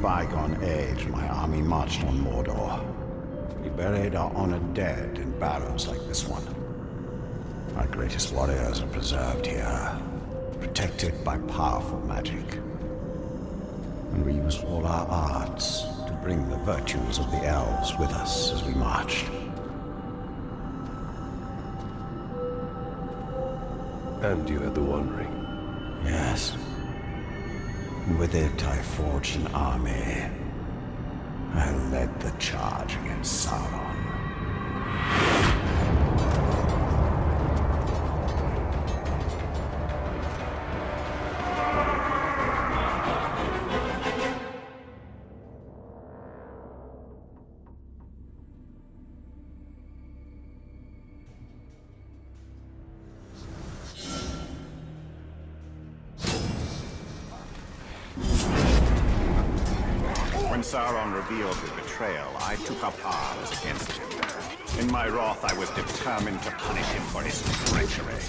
bygone age, my army marched on Mordor. We buried our honored dead in barrows like this one. Our greatest warriors are preserved here, protected by powerful magic. And we used all our arts to bring the virtues of the elves with us as we marched. And you had the One Ring. Yes. And with it I forged an army. I led the charge against Sauron. When Sauron revealed his betrayal, I took up arms against him. In my wrath, I was determined to punish him for his treachery.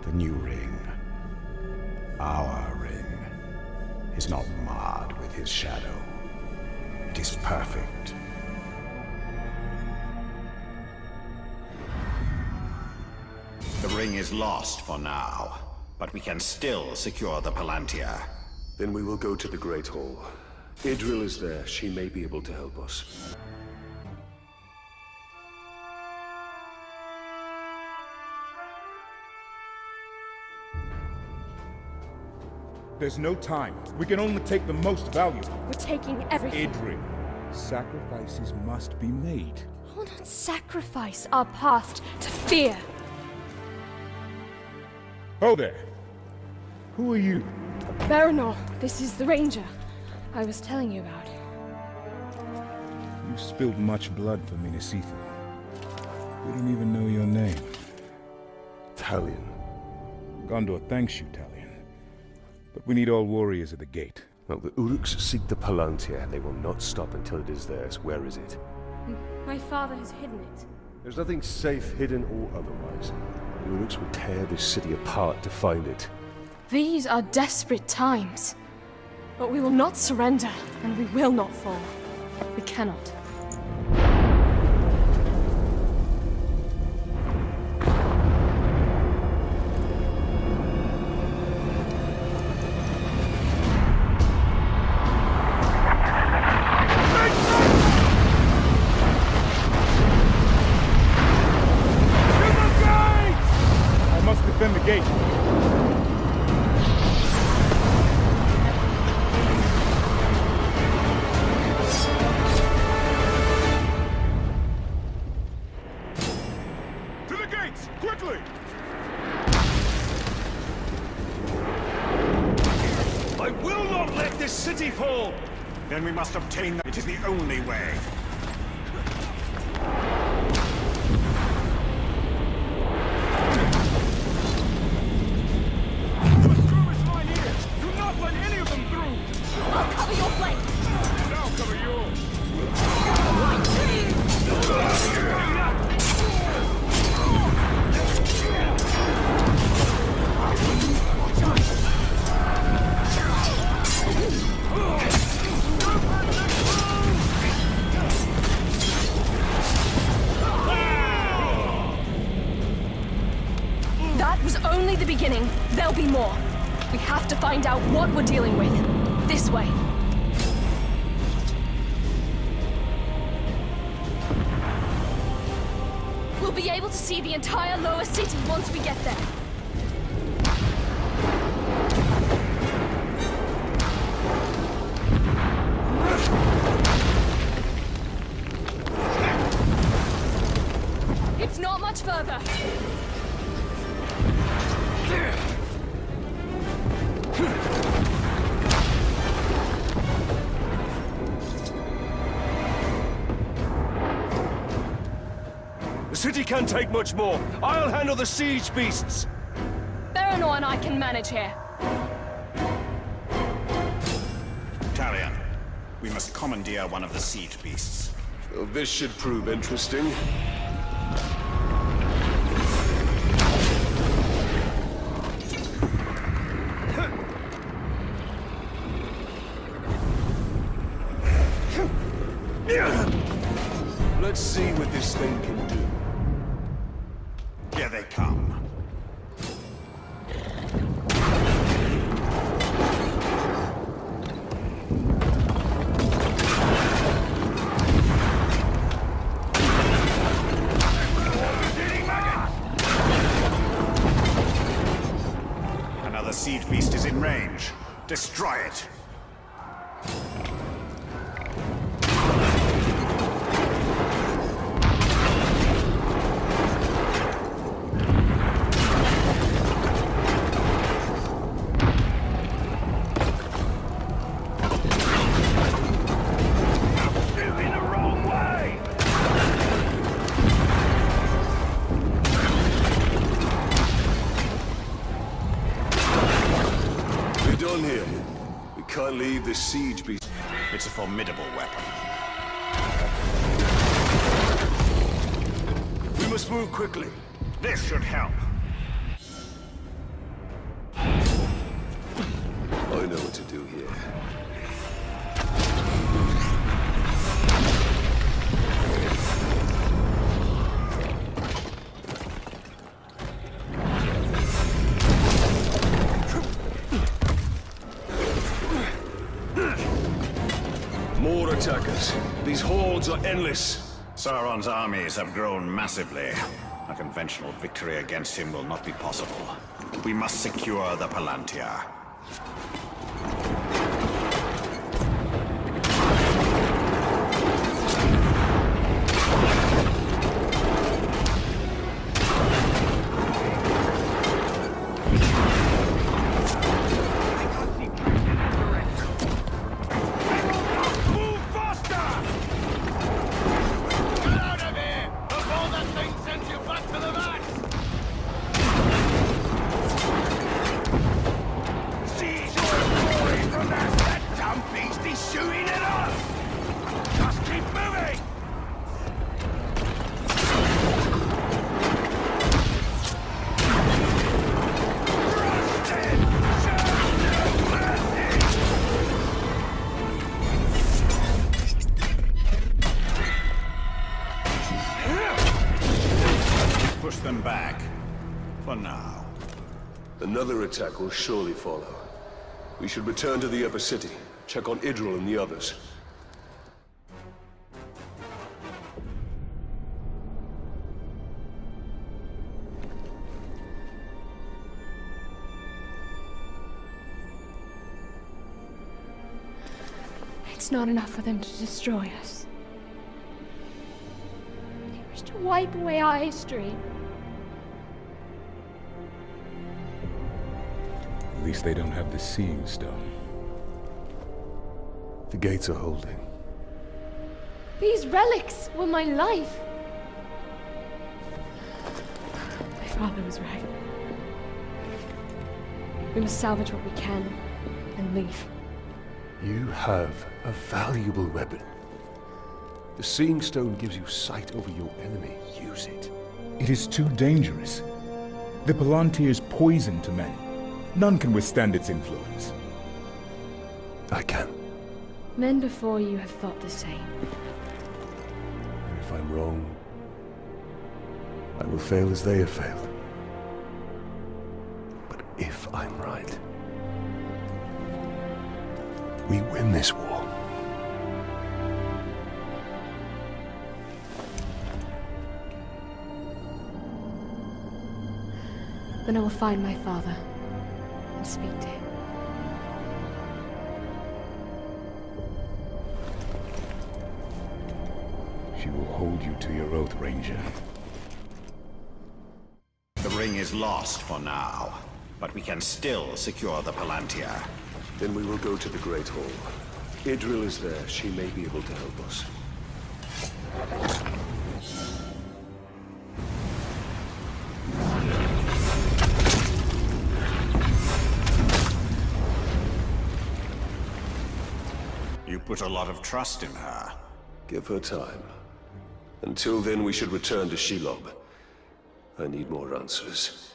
The new ring, our ring, is not marred with his shadow. It is perfect. The ring is lost for now, but we can still secure the Palantir. Then we will go to the Great Hall. Idril is there. She may be able to help us. There's no time. We can only take the most valuable. We're taking everything. Idril, sacrifices must be made. We'll not sacrifice our past to fear. Oh there. Who are you? Baranor, this is the Ranger I was telling you about. You've spilled much blood for Minas Ithil. We don't even know your name. Talion. Gondor thanks you, Talion. But we need all warriors at the gate. Well, the Uruks seek the Palantir. They will not stop until it is theirs. Where is it? My father has hidden it. There's nothing safe, hidden or otherwise. The Uruks will tear this city apart to find it. These are desperate times. But we will not surrender, and we will not fall. We cannot. Defend the gate. To the gates, quickly! I will not let this city fall! Then we must obtain them. It is the only way. only the beginning. There'll be more. We have to find out what we're dealing with. This way. We'll be able to see the entire lower city once we get there. It's not much further. The city can't take much more. I'll handle the siege beasts. Baranor and I can manage here. Talion, we must commandeer one of the siege beasts. Well, this should prove interesting. Let's see what this thing can do. Here they come. Another siege beast is in range. Destroy it. Done here. We can't leave this siege beast. It's a formidable weapon. We must move quickly. This should help. I know what to do here. More attackers. These hordes are endless. Sauron's armies have grown massively. A conventional victory against him will not be possible. We must secure the Palantir. Push them back. For now. Another attack will surely follow. We should return to the upper city, check on Idril and the others. It's not enough for them to destroy us. They wish to wipe away our history. At least they don't have the Seeing Stone. The gates are holding. These relics were my life. My father was right. We must salvage what we can and leave. You have a valuable weapon. The Seeing Stone gives you sight over your enemy. Use it. It is too dangerous. The Palantir is poison to men. None can withstand its influence. I can. Men before you have thought the same. And if I'm wrong, I will fail as they have failed. if I'm right. We win this war. Then I will find my father and speak to him. She will hold you to your oath, Ranger. The ring is lost for now, but we can still secure the Palantir. Then we will go to the Great Hall. Idril is there. She may be able to help us. You put a lot of trust in her. Give her time. Until then, we should return to Shelob. I need more answers.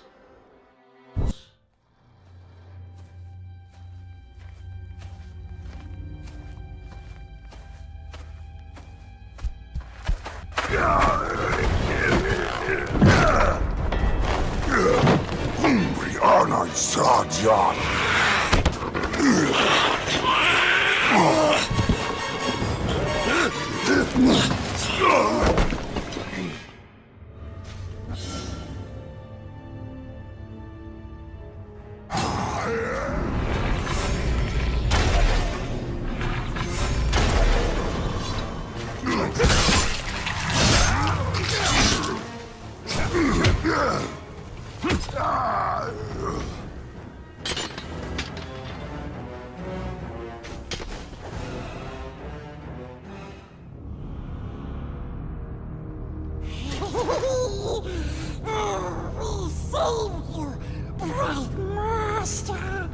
We saved you, Bright Master!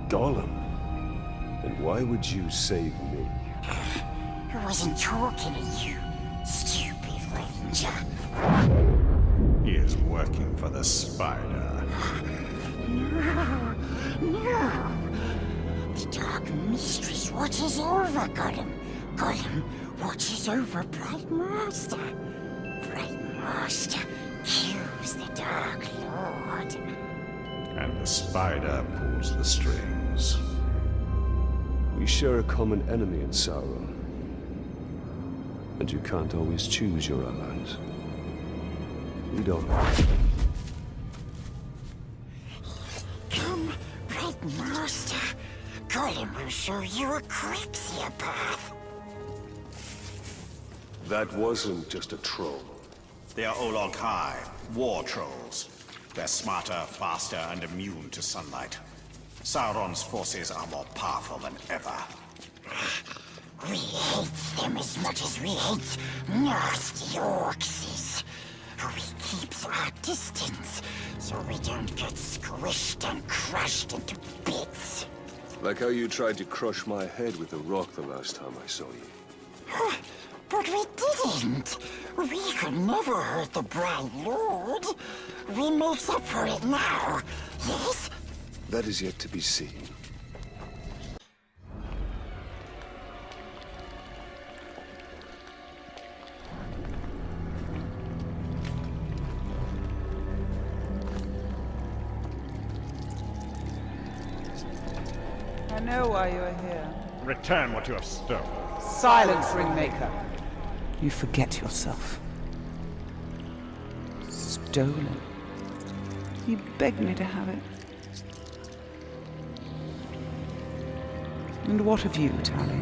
Gollum? And why would you save me? I wasn't talking to you, stupid Ranger. He is working for the Spider. No. The Dark Mistress watches over Gollum. Gollum watches over Bright Master. Bright Master kills the Dark Lord. And the Spider pulls the strings. We share a common enemy in Sauron. And you can't always choose your allies. We don't. Come, Bright Master. Gollum will show you a quicksilver path. That wasn't just a troll. They are Olog High, war trolls. They're smarter, faster, and immune to sunlight. Sauron's forces are more powerful than ever. We hate them as much as we hate nasty orcs. We keeps our distance, so we don't get squished and crushed into bits. Like how you tried to crush my head with a rock the last time I saw you. But we didn't. We could never hurt the Bright Lord. We make up for it now, yes? That is yet to be seen. I know why you are here. Return what you have stolen. Silence, Ringmaker. You forget yourself. Stolen. You begged me to have it. And what of you, Tally?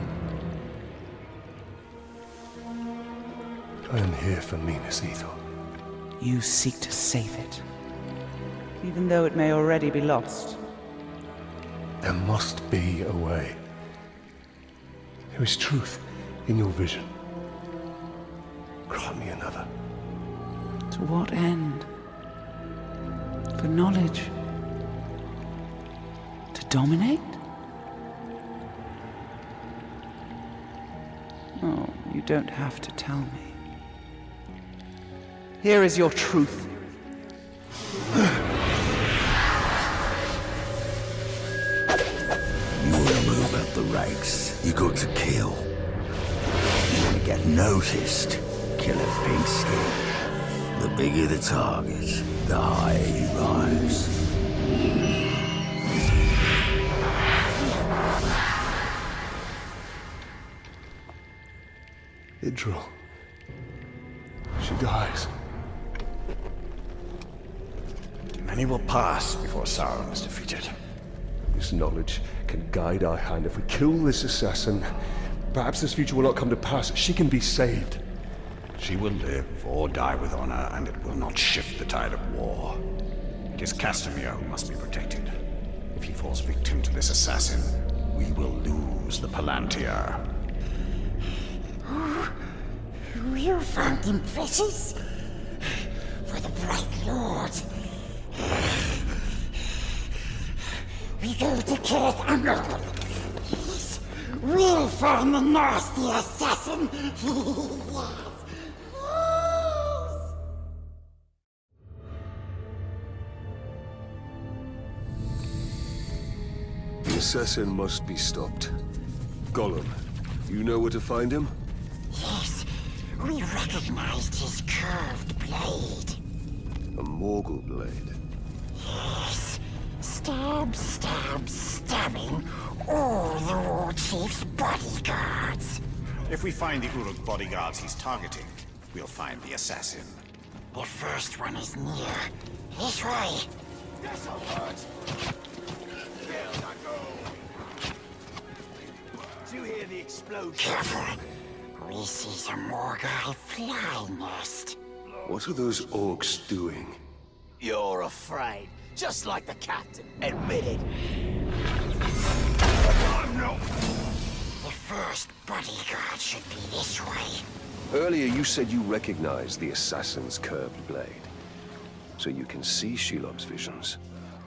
I am here for Minas Ithil. You seek to save it. Even though it may already be lost. There must be a way. There is truth in your vision. Grant me another. To what end? For knowledge? To dominate? Oh, you don't have to tell me. Here is your truth. You want to move up the ranks, you got to kill. You want to get noticed, kill a pink skin. The bigger the target, the higher you rise. Idril. She dies. Many will pass before Sauron is defeated. This knowledge can guide our hand. If we kill this assassin, perhaps this future will not come to pass. She can be saved. She will live or die with honor, and it will not shift the tide of war. It is Castamere who must be protected. If he falls victim to this assassin, we will lose the Palantir. You found him precious? For the Bright Lord. We go to Kirith Angel. Yes, we'll find the nasty assassin. Yes. The assassin must be stopped. Gollum, you know where to find him? Yes, we recognized his curved blade. A Morgul blade. Yes, stab, stab, stabbing all the War Chief's bodyguards. If we find the Uruk bodyguards he's targeting, we'll find the assassin. The first one is near. This way. This'll hurt. Do you hear the explosion? Careful. We see some Morgai fly nest. What are those orcs doing? You're afraid, just like the captain. Admit it. The first bodyguard should be this way. Earlier you said you recognized the assassin's curved blade. So you can see Shelob's visions.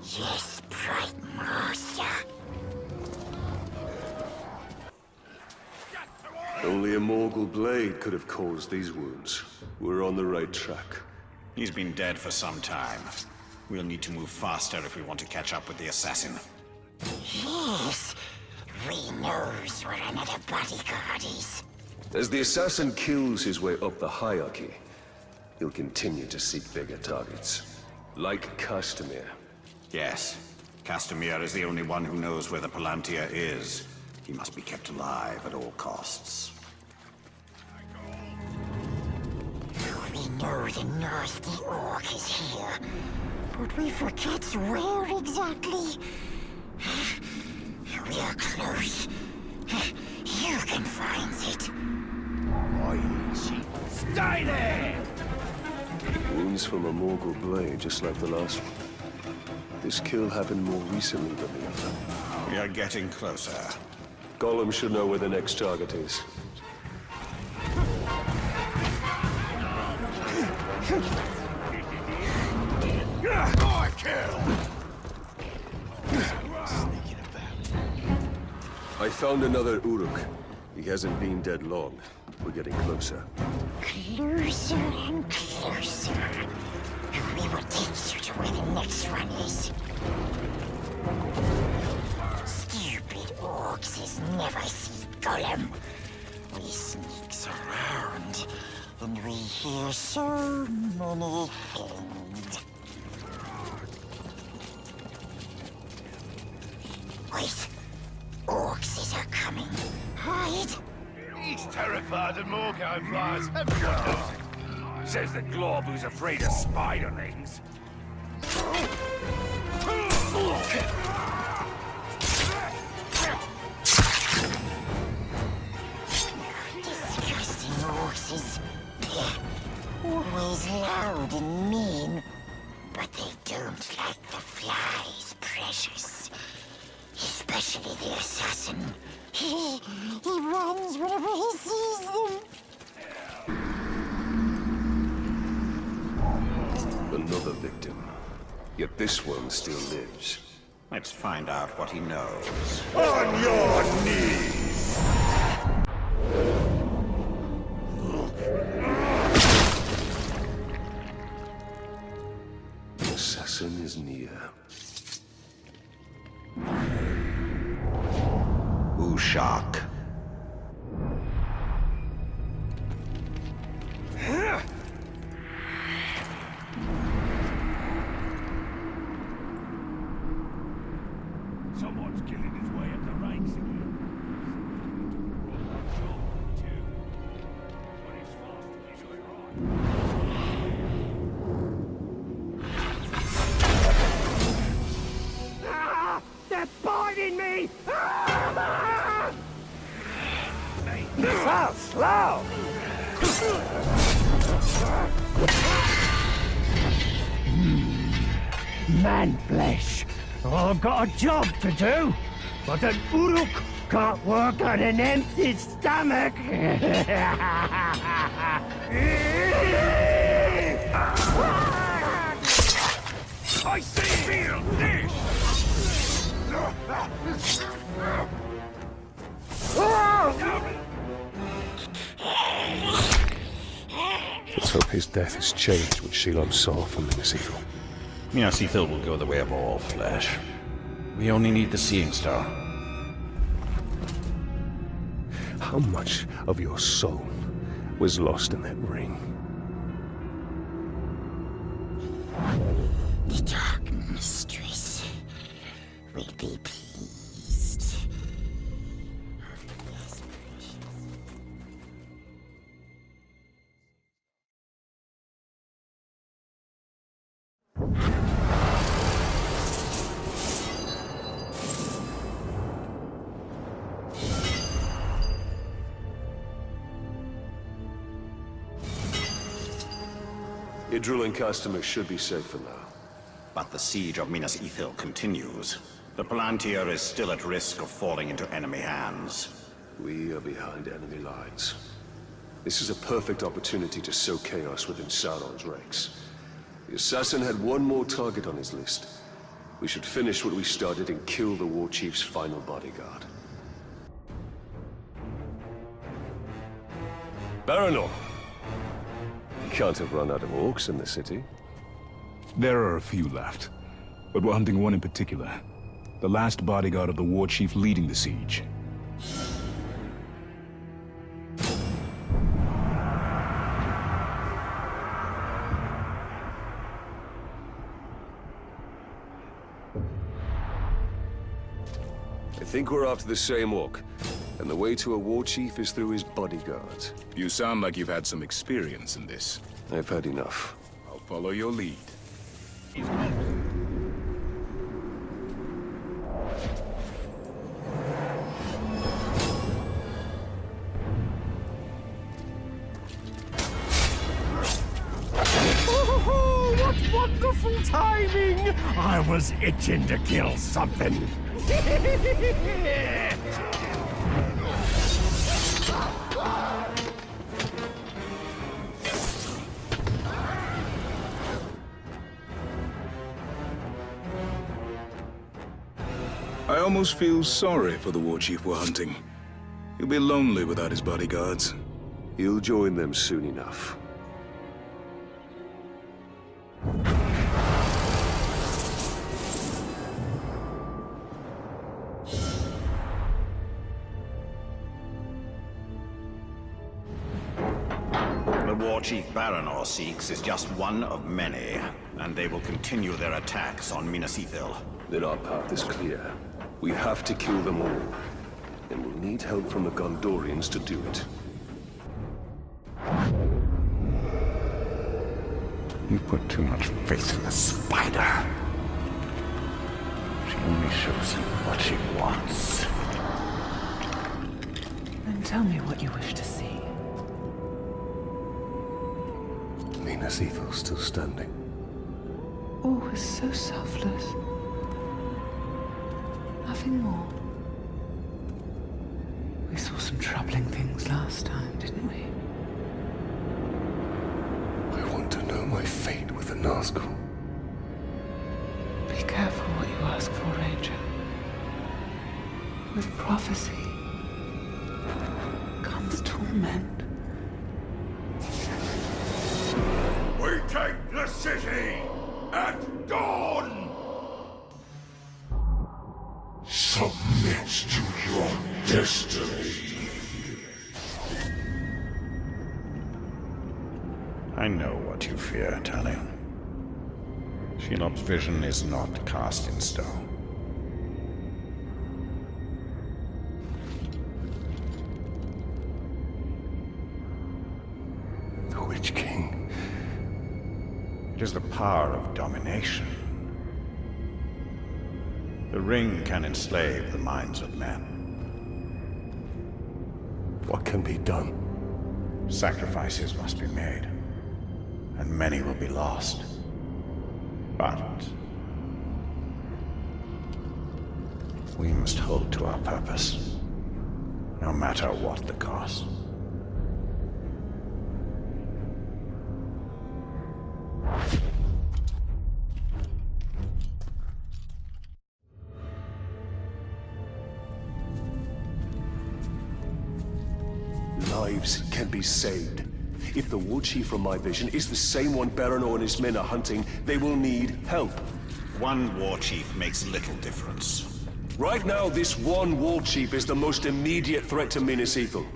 Yes, Bright Master. Only a Morgul blade could have caused these wounds. We're on the right track. He's been dead for some time. We'll need to move faster if we want to catch up with the assassin. Yes. We knows where another bodyguard is. As the assassin kills his way up the hierarchy, he'll continue to seek bigger targets. Like Castamere. Yes. Castamere is the only one who knows where the Palantir is. He must be kept alive at all costs. We know the nasty orc is here, but we forget where exactly. We are close. You can find it. Stay there! Wounds from a Morgul blade, just like the last one. This kill happened more recently than the other. We are getting closer. Gollum should know where the next target is. I found another Uruk. He hasn't been dead long. We're getting closer. Closer and closer. We will take you to where the next one is. Stupid orcs has never seen Gollum. We sneaks around, and we hear so many things. Wait. Orcs are coming. Hide. He's terrified of Morgai flies. Everyone knows it. Says the glob who's afraid of spiderlings. Disgusting horses. Always loud and mean. But they don't like the flies, precious. Especially the assassin. He runs whenever he sees them. Another victim. Yet this one still lives. Let's find out what he knows. On your knees! The assassin is near. Ushak. man flesh. I've got a job to do, but an Uruk can't work on an empty stomach. I feel this! Let's hope his death has changed what Shelob saw from Minas Ithil. Minas Ithil will go the way of all flesh. We only need the Seeing Star. How much of your soul was lost in that ring? The Dark Mistress will be pleased. Idril and customers should be safe for now. But the siege of Minas Ithil continues. The Palantir is still at risk of falling into enemy hands. We are behind enemy lines. This is a perfect opportunity to sow chaos within Sauron's ranks. The assassin had one more target on his list. We should finish what we started and kill the war chief's final bodyguard. Baranor! You can't have run out of orcs in the city. There are a few left, but we're hunting one in particular. The last bodyguard of the war chief leading the siege. I think we're after the same orc, and the way to a war chief is through his bodyguards. You sound like you've had some experience in this. I've had enough. I'll follow your lead. Oh, what wonderful timing! I was itching to kill something. I almost feel sorry for the war chief we're hunting. He'll be lonely without his bodyguards. He'll join them soon enough. The war chief Baranor seeks is just one of many, and they will continue their attacks on Minas Ithil. Then our path is clear. We have to kill them all. And we'll need help from the Gondorians to do it. You put too much faith in the spider. She only shows you what she wants. Then tell me what you wish to see. Minas Ithil's still standing. All was so selfless. Nothing more. We saw some troubling things last time, didn't we? I want to know my fate with the Nazgul. Be careful what you ask for, Ranger. With prophecy comes torment. We take the city at dawn! Submit to your destiny. I know what you fear, Talion. Shelob's vision is not cast in stone. The Witch King. It is the power of domination. The ring can enslave the minds of men. What can be done? Sacrifices must be made, and many will be lost. But We must hold to our purpose, no matter what the cost. Lives can be saved. If the war chief from my vision is the same one Baranor and his men are hunting, they will need help. One war chief makes little difference. Right now, this one war chief is the most immediate threat to Minas Ithil.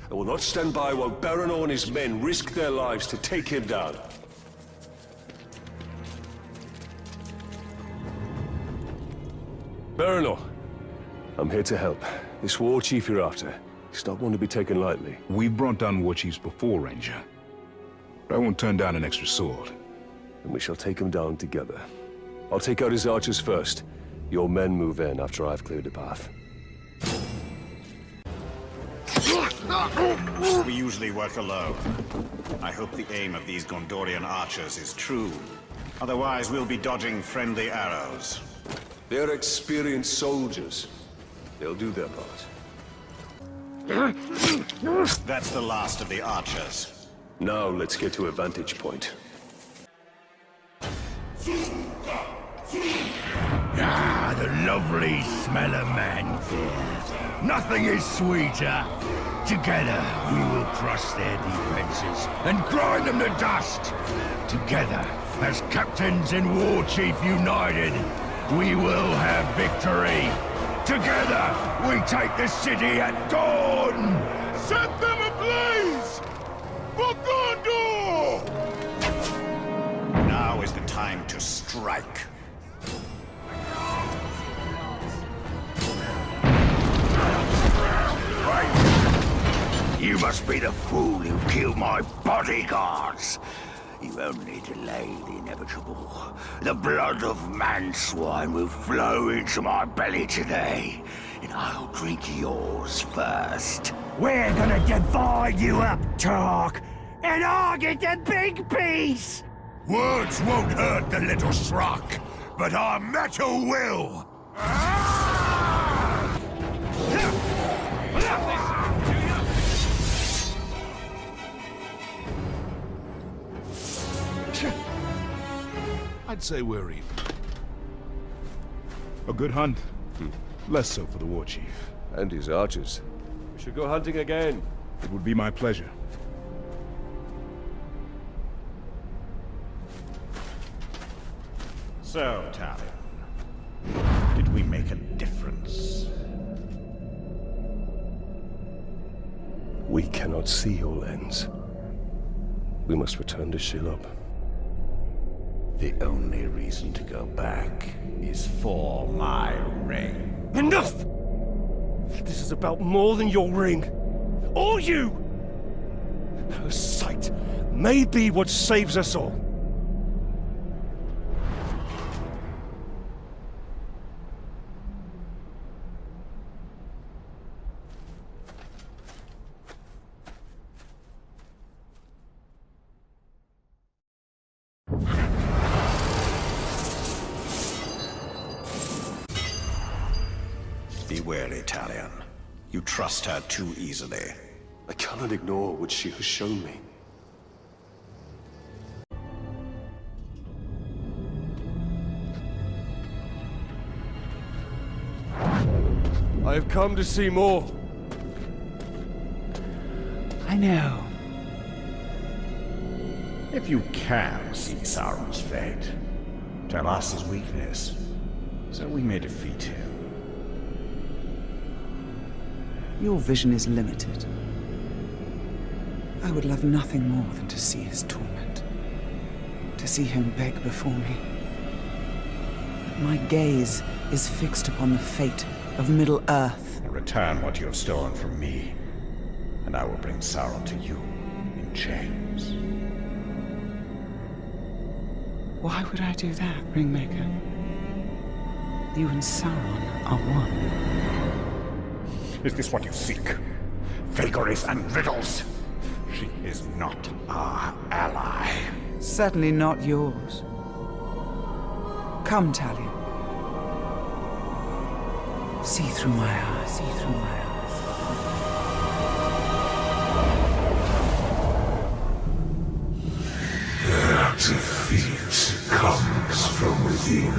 I will not stand by while Baranor and his men risk their lives to take him down. Baranor, I'm here to help. This war chief you're after, he's not one to be taken lightly. We've brought down war chiefs before, Ranger. But I won't turn down an extra sword. And we shall take him down together. I'll take out his archers first. Your men move in after I've cleared the path. We usually work alone. I hope the aim of these Gondorian archers is true. Otherwise, we'll be dodging friendly arrows. They're experienced soldiers. They'll do their part. That's the last of the archers. Now let's get to a vantage point. Ah, the lovely smell of manfear. Nothing is sweeter. Together, we will crush their defenses and grind them to dust. Together, as captains and war chief united, we will have victory. Together, we take the city at dawn. Set them ablaze for Gondor! Now is the time to strike. You must be the fool who killed my bodyguards. You only delay the inevitable. The blood of man-swine will flow into my belly today, and I'll drink yours first. We're gonna divide you up, Tark, and I'll get the big piece! Words won't hurt the little schrock, but our metal will! I'd say we're even. A good hunt. Less so for the war chief. And his archers. We should go hunting again. It would be my pleasure. So, Talion, did we make a difference? We cannot see your lens. We must return to Shelob. The only reason to go back is for my ring. Enough! This is about more than your ring. Or you! Her sight may be what saves us all. Be wary, Talion. You trust her too easily. I cannot ignore what she has shown me. I have come to see more. I know. If you can see Sauron's fate, tell us his weakness, so we may defeat him. Your vision is limited. I would love nothing more than to see his torment. To see him beg before me. But my gaze is fixed upon the fate of Middle-earth. Return what you have stolen from me, and I will bring Sauron to you in chains. Why would I do that, Ringmaker? You and Sauron are one. Is this what you seek? Vagaries and riddles? She is not our ally. Certainly not yours. Come, Talion. See through my eyes, see through my eyes. Their defeat comes from within.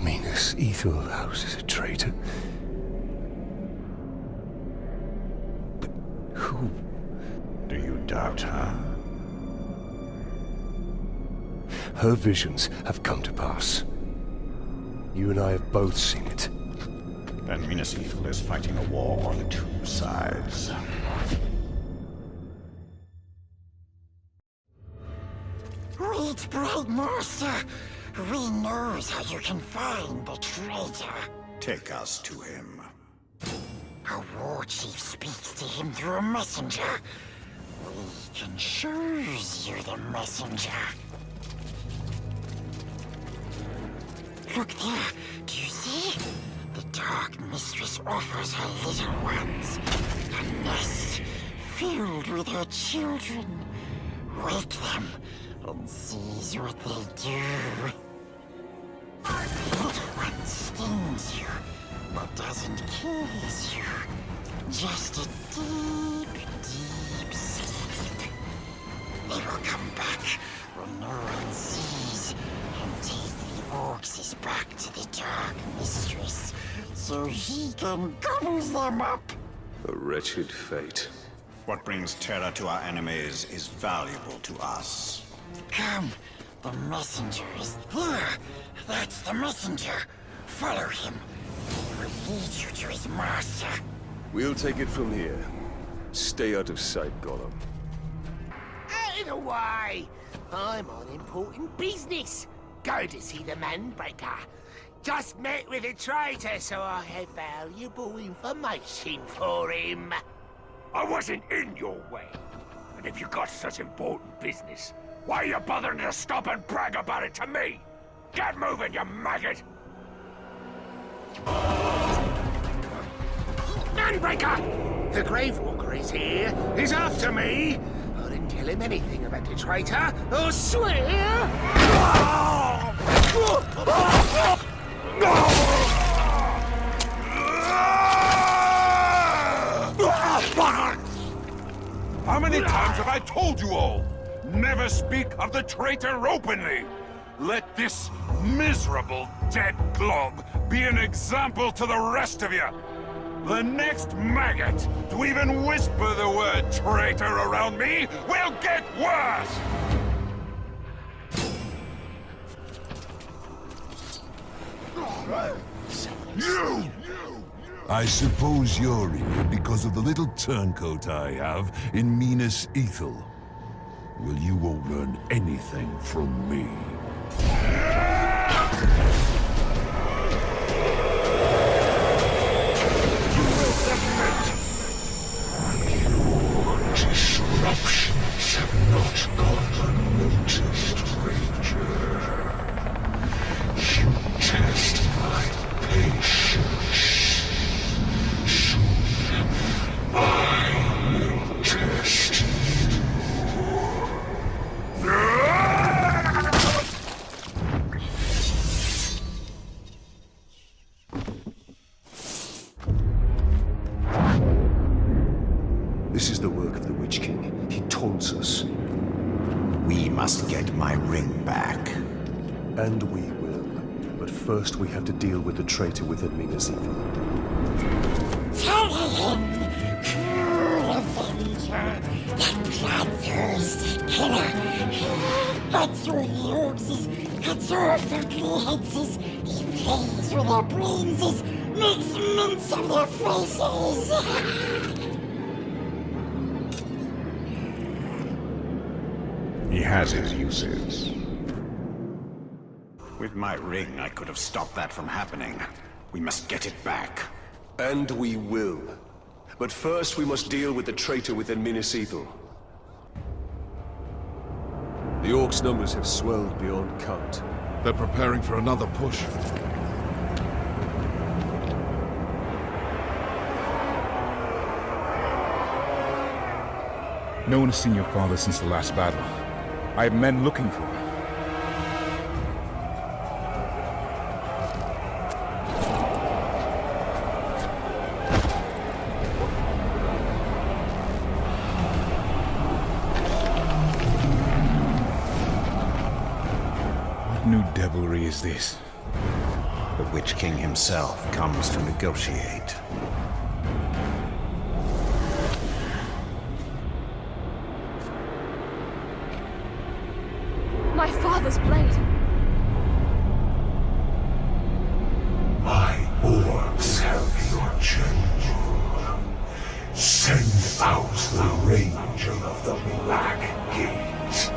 Minas Ithil houses a traitor. But who? Do you doubt her? Her visions have come to pass. You and I have both seen it. Then Minas Ithil is fighting a war on two sides. Wait, Bright Master. We knows how you can find the traitor. Take us to him. Our war chief speaks to him through a messenger. We can choose you the messenger. Look there. Do you see? The Dark Mistress offers her little ones a nest filled with her children. Wake them and sees what they do. The little one stings you, but doesn't kiss you. Just a deep, deep sleep. They will come back when no one sees and take the orcs back to the Dark Mistress so he can gobble them up. A wretched fate. What brings terror to our enemies is valuable to us. Come, the messenger is there. That's the messenger. Follow him. He will lead you to his master. We'll take it from here. Stay out of sight, Gollum. Out of the way! I'm on important business. Go to see the Manbreaker. Just met with a traitor, so I have valuable information for him. I wasn't in your way. And if you got such important business, why are you bothering to stop and brag about it to me? Get moving, you maggot! Manbreaker! The Gravewalker is here. He's after me. I didn't tell him anything about the traitor. I'll swear. How many times have I told you all? Never speak of the traitor openly! Let this miserable dead glob be an example to the rest of you! The next maggot to even whisper the word traitor around me will get worse! You! I suppose you're here because of the little turncoat I have in Minas Ithil. Well, you won't learn anything from me. You will submit! Your disruptions have not gone unnoticed, Ranger. You test my patience. I will test you. This is the work of the Witch King. He taunts us. We must get my ring back. And we will. But first we have to deal with the traitor within Minas Ithil. Tell him, cruel avenger, that bloodthirsty killer. That's where the orcs cuts off their clear heads, he plays with their brains, makes mince of their faces. He has his uses. With my ring, I could have stopped that from happening. We must get it back. And we will. But first we must deal with the traitor within Minas Ithil. The orcs' numbers have swelled beyond count. They're preparing for another push. No one has seen your father since the last battle. I have men looking for him. What new devilry is this? The Witch King himself comes to negotiate. My father's blade! My orcs have your general. Send out the Ranger of the Black Gate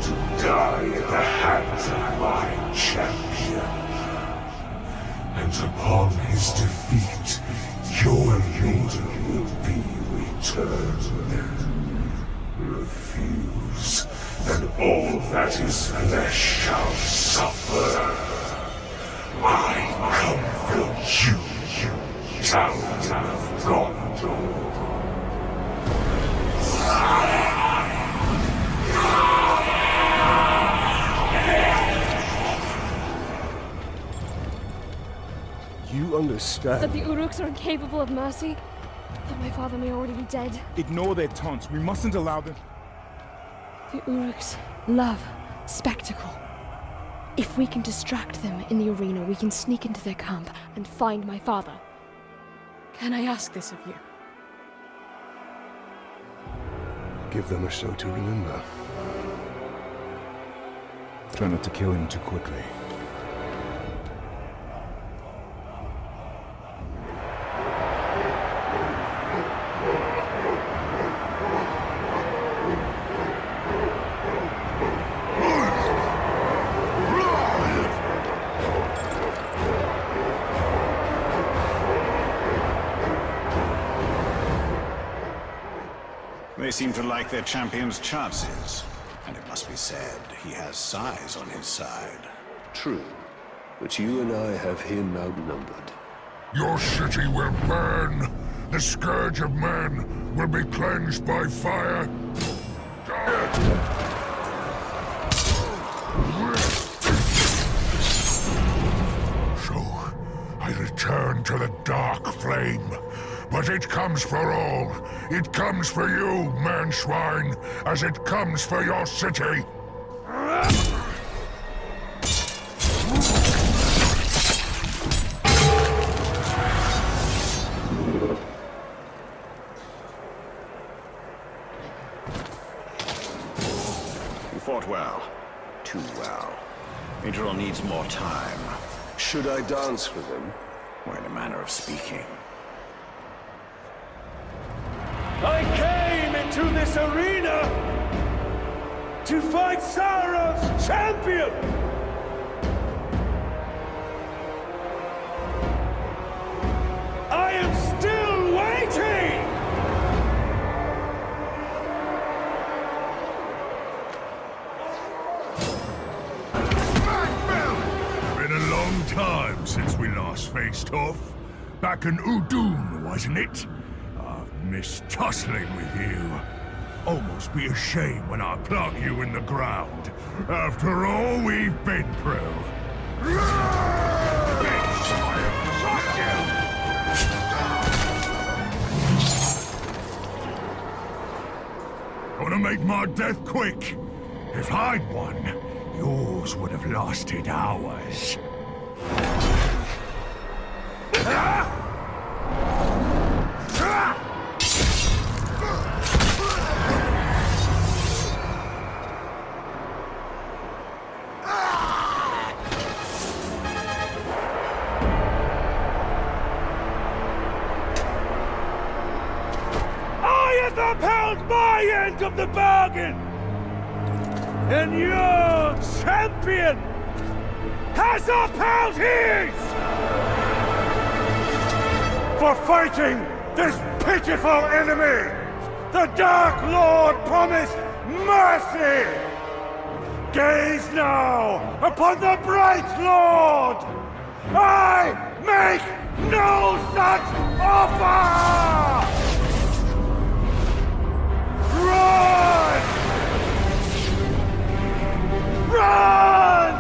to die at the hands of my champion. And upon his defeat, your leader will be returned. Refuse, and all that is flesh shall suffer. I come for you, town of Gondor. You understand? That the Uruks are incapable of mercy? That my father may already be dead? Ignore their taunts. We mustn't allow them. The Uruks love spectacle. If we can distract them in the arena, we can sneak into their camp and find my father. Can I ask this of you? Give them a show to remember. Try not to kill him too quickly. They seem to like their champion's chances. And it must be said, he has size on his side. True, but you and I have him outnumbered. Your city will burn. The scourge of men will be cleansed by fire. So, I return to the dark flame. But it comes for all. It comes for you, man-swine, as it comes for your city. You fought well. Too well. Adriel needs more time. Should I dance for them? Or in a manner of speaking. I came into this arena to fight Sauron's champion! I am still waiting! Been a long time since we last faced off. Back in Udun, wasn't it? Miss tussling with you. Almost be a shame when I plant you in the ground. After all we've been through. Bitch! Gonna make my death quick. If I'd won, yours would have lasted hours. Upheld my end of the bargain! And your champion has upheld his! For fighting this pitiful enemy, the Dark Lord promised mercy! Gaze now upon the Bright Lord! I make no such offer! Run! Run!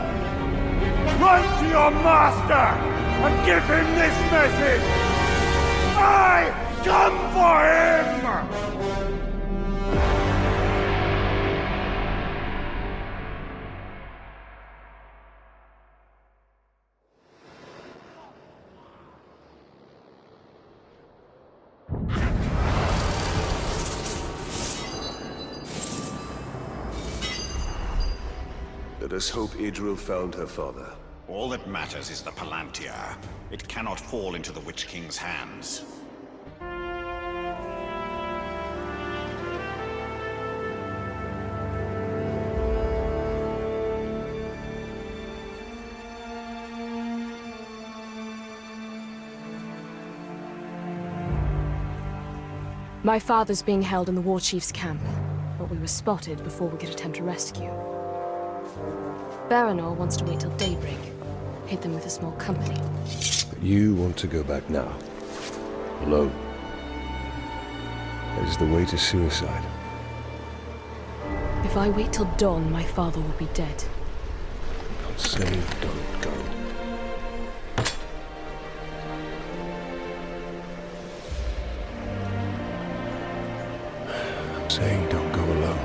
Run to your master and give him this message! I come for him! Let us hope Idril found her father. All that matters is the Palantir. It cannot fall into the Witch King's hands. My father's being held in the War Chief's camp, but we were spotted before we could attempt a rescue. Baranor wants to wait till daybreak, hit them with a small company. But you want to go back now. Alone. That is the way to suicide. If I wait till dawn, my father will be dead. I'm saying don't go. I'm saying don't go alone.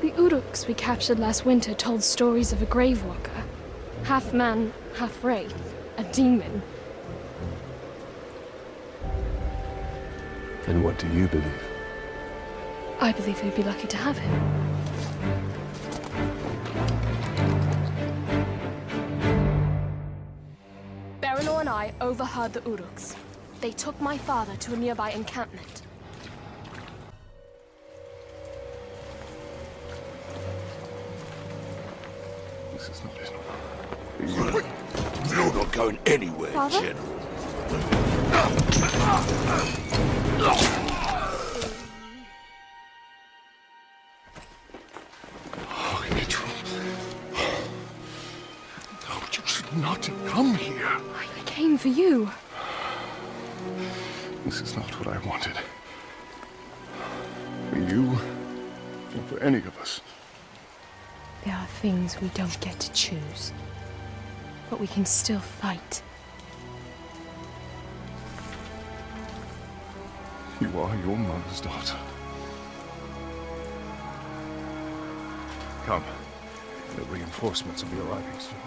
The Uruks we captured last winter told stories of a grave walker. Half man, half wraith. A demon. And what do you believe? I believe we'd be lucky to have him. Baranor and I overheard the Uruks. They took my father to a nearby encampment. This is not it. You're not going anywhere, Father? General. Oh, Idril. No, you should not have come here. I came for you. This is not what I wanted. For you, or for any of us. There are things we don't get to choose. But we can still fight. You are your mother's daughter. Come. The reinforcements will be arriving soon.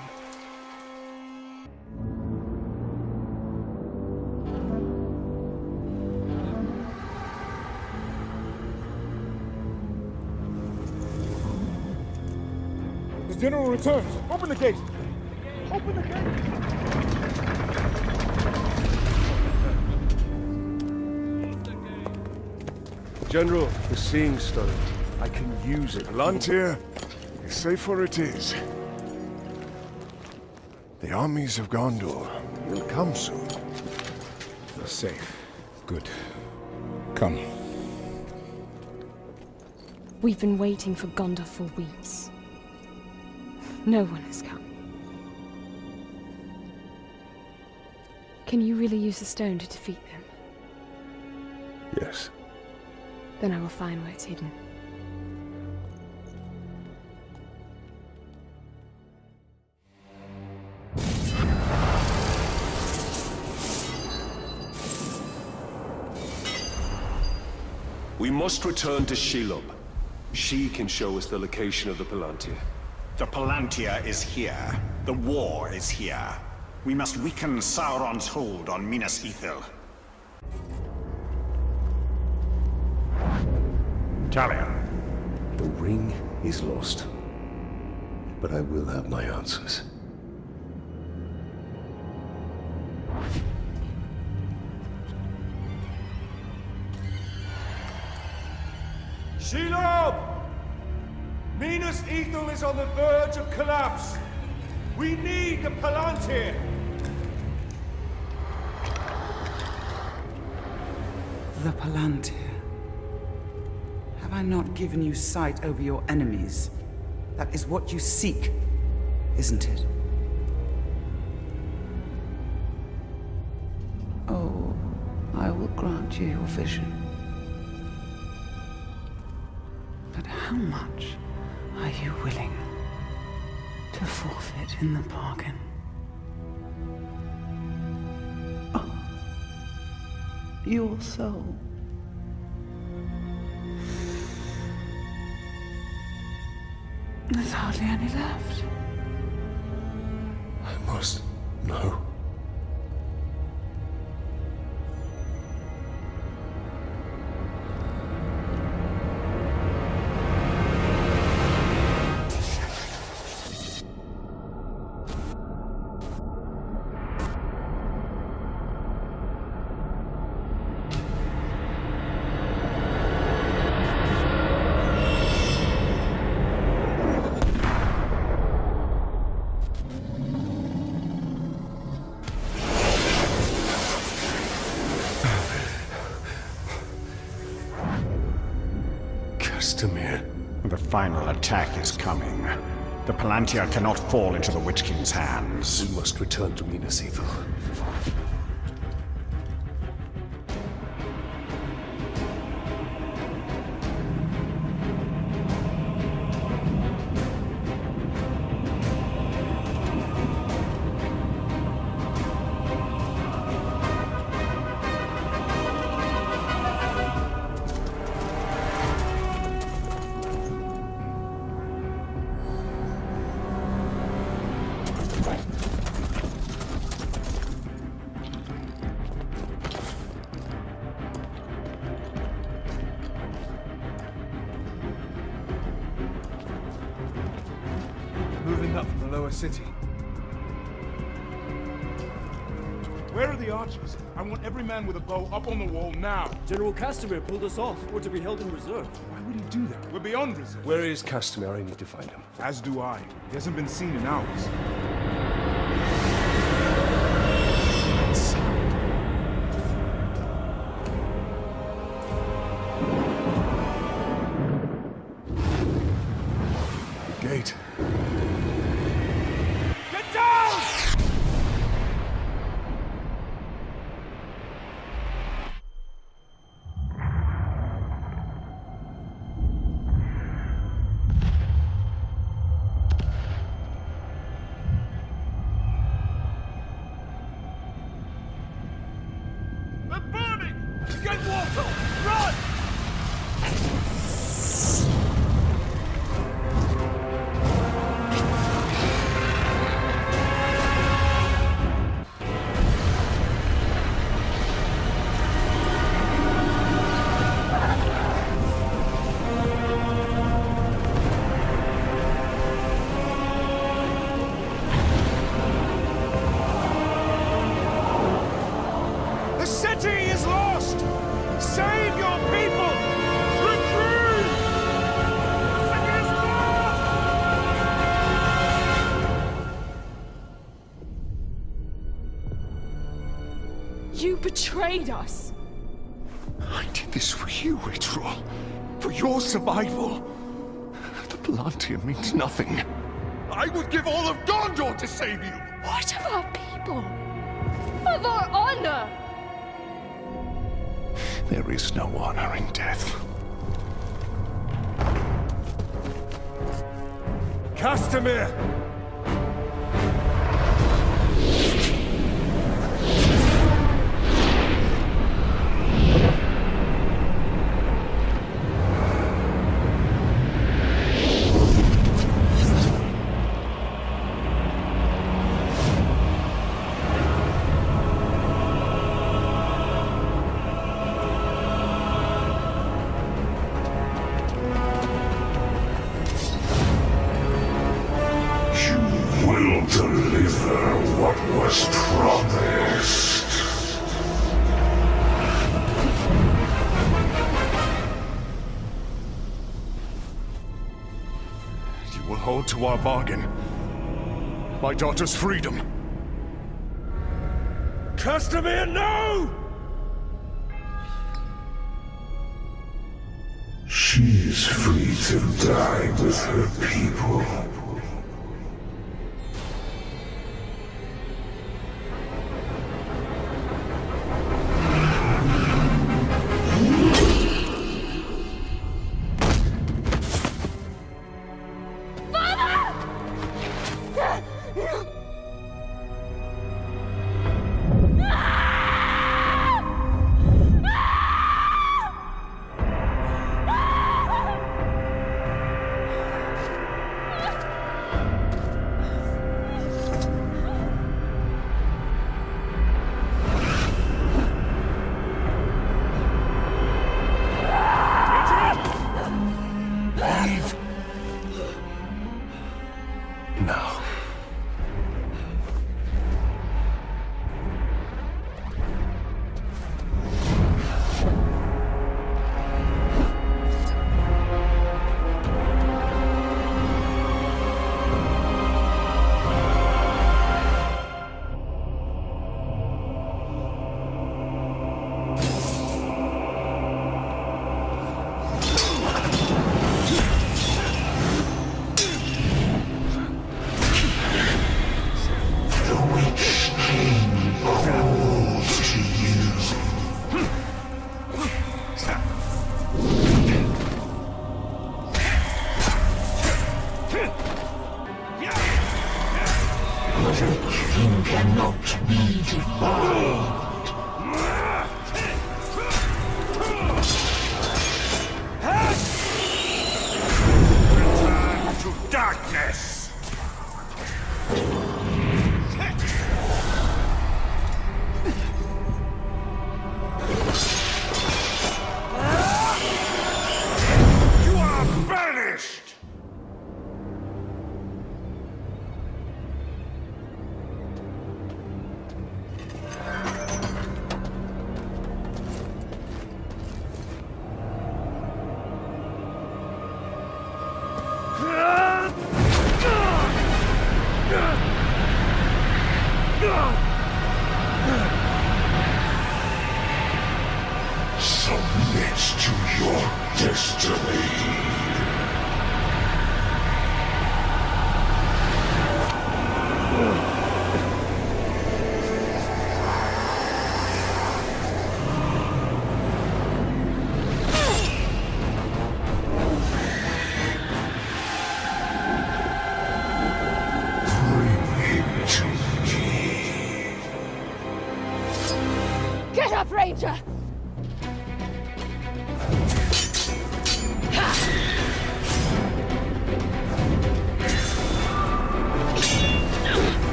The general returns. Open the gate. Open the gate. General, the Seeing Stone. I can use it. Palantir, safer it is. The armies of Gondor will come soon. You're safe. Good. Come. We've been waiting for Gondor for weeks. No one has come. Can you really use the stone to defeat them? Yes. Then I will find where it's hidden. We must return to Shelob. She can show us the location of the Palantir. The Palantir is here. The war is here. We must weaken Sauron's hold on Minas Ithil. Talia. The ring is lost. But I will have my answers. Shelob! Minas Ithil is on the verge of collapse. We need the Palantir. the Palantir. Have I not given you sight over your enemies? That is what you seek, isn't it? Oh, I will grant you your vision. But how much are you willing to forfeit in the bargain? Oh, your soul. There's hardly any left. I must know. The final attack is coming. The Palantir cannot fall into the Witch King's hands. We must return to Minas Ithil. Moving up from the lower city. Where are the archers? I want every man with a bow up on the wall now. General Castamere pulled us off. We're to be held in reserve. Why would he do that? We're beyond reserve. Where is Castamere? I need to find him. As do I. He hasn't been seen in hours. Gate. Get down! They're burning! Get water! Run! The city is lost! Save your people! Retreat! The city is lost! You betrayed us! I did this for you, Ritual. For your survival. The Palantir means nothing. I would give all of Gondor to save you! What of our people? Of our honor? There is no honor in death. Castamere! Will deliver what was promised. You will hold to our bargain. My daughter's freedom. Castamere, no! She is free to die with her people. Now. Darkness! You are banished! Submit to your destiny. Get up, Ranger!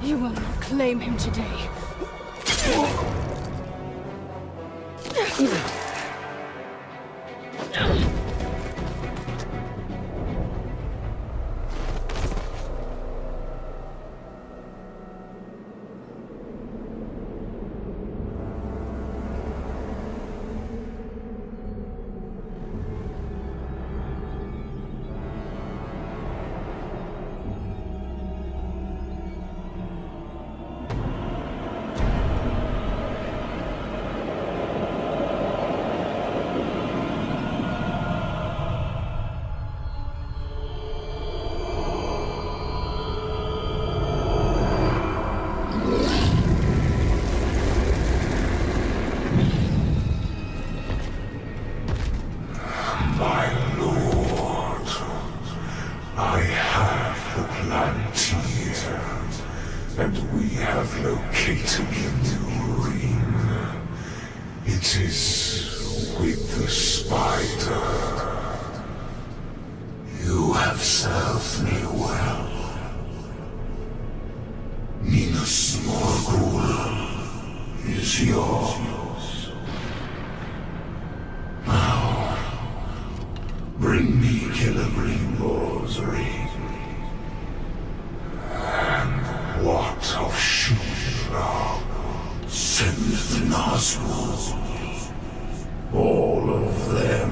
You will not claim him today. And we have located the new ring. It is with the spider. You have served me well. Minas Ithil is yours. Now, bring me Killer Greenboar's ring. What of Shura? Send the Nazgûl. All of them.